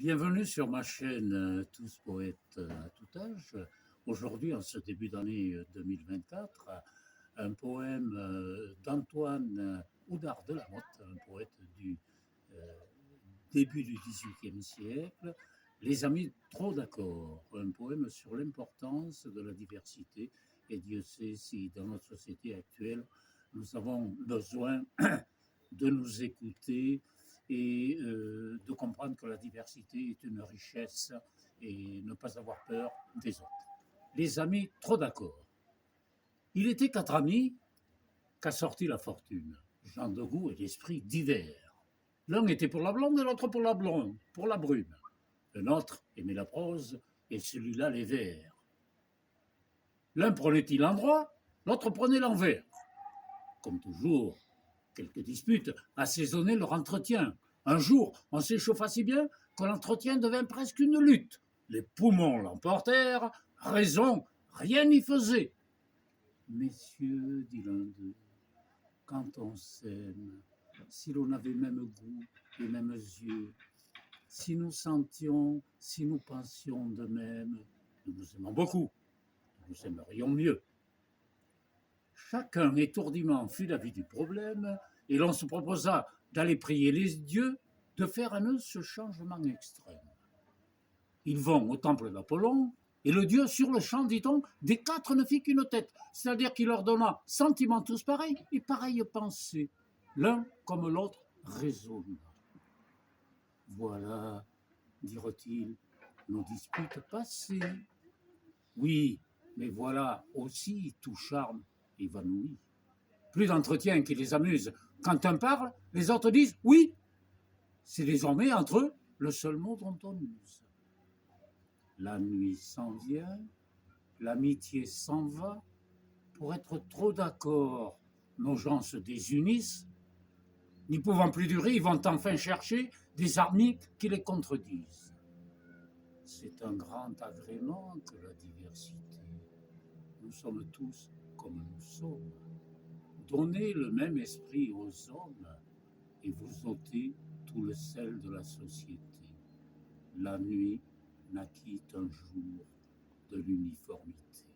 Bienvenue sur ma chaîne Tous poètes à tout âge. Aujourd'hui, en ce début d'année 2024, un poème d'Antoine Oudard de la Motte, un poète du euh, début du XVIIIe siècle. Les amis trop d'accord, un poème sur l'importance de la diversité. Et Dieu sait si dans notre société actuelle, nous avons besoin de nous écouter et de comprendre que la diversité est une richesse et ne pas avoir peur des autres. Les amis trop d'accord. Il était quatre amis qu'a sorti la fortune, gens de goût et d'esprit divers. L'un était pour la blonde et l'autre pour la blonde, pour la brune. Un autre aimait la prose et celui-là les vers. L'un prenait-il l'endroit, l'autre prenait l'envers. Comme toujours, quelques disputes assaisonnaient leur entretien. Un jour, on s'échauffa si bien que l'entretien devint presque une lutte. Les poumons l'emportèrent, raison, rien n'y faisait. Messieurs, dit l'un d'eux, quand on s'aime, si l'on avait même goût, les mêmes yeux, si nous sentions, si nous pensions de même, nous nous aimons beaucoup, nous nous aimerions mieux. Chacun étourdiment fut l'avis du problème, et l'on se proposa d'aller prier les dieux de faire à eux ce changement extrême. Ils vont au temple d'Apollon, et le dieu, sur le champ, dit-on, des quatre ne fit qu'une tête, c'est-à-dire qu'il leur donna sentiments tous pareils et pareilles pensées. L'un comme l'autre raisonna. Voilà, dirent-ils, nos disputes passées. Oui, mais voilà aussi tout charme évanoui. Plus d'entretien qui les amuse. Quand un parle, les autres disent oui. C'est désormais entre eux le seul mot dont on use. La nuit s'en vient, l'amitié s'en va. Pour être trop d'accord, nos gens se désunissent. N'y pouvant plus durer, ils vont enfin chercher des amis qui les contredisent. C'est un grand agrément que la diversité. Nous sommes tous comme nous sommes. Donnez le même esprit aux hommes et vous ôtez tout le sel de la société. La nuit naquit un jour de l'uniformité.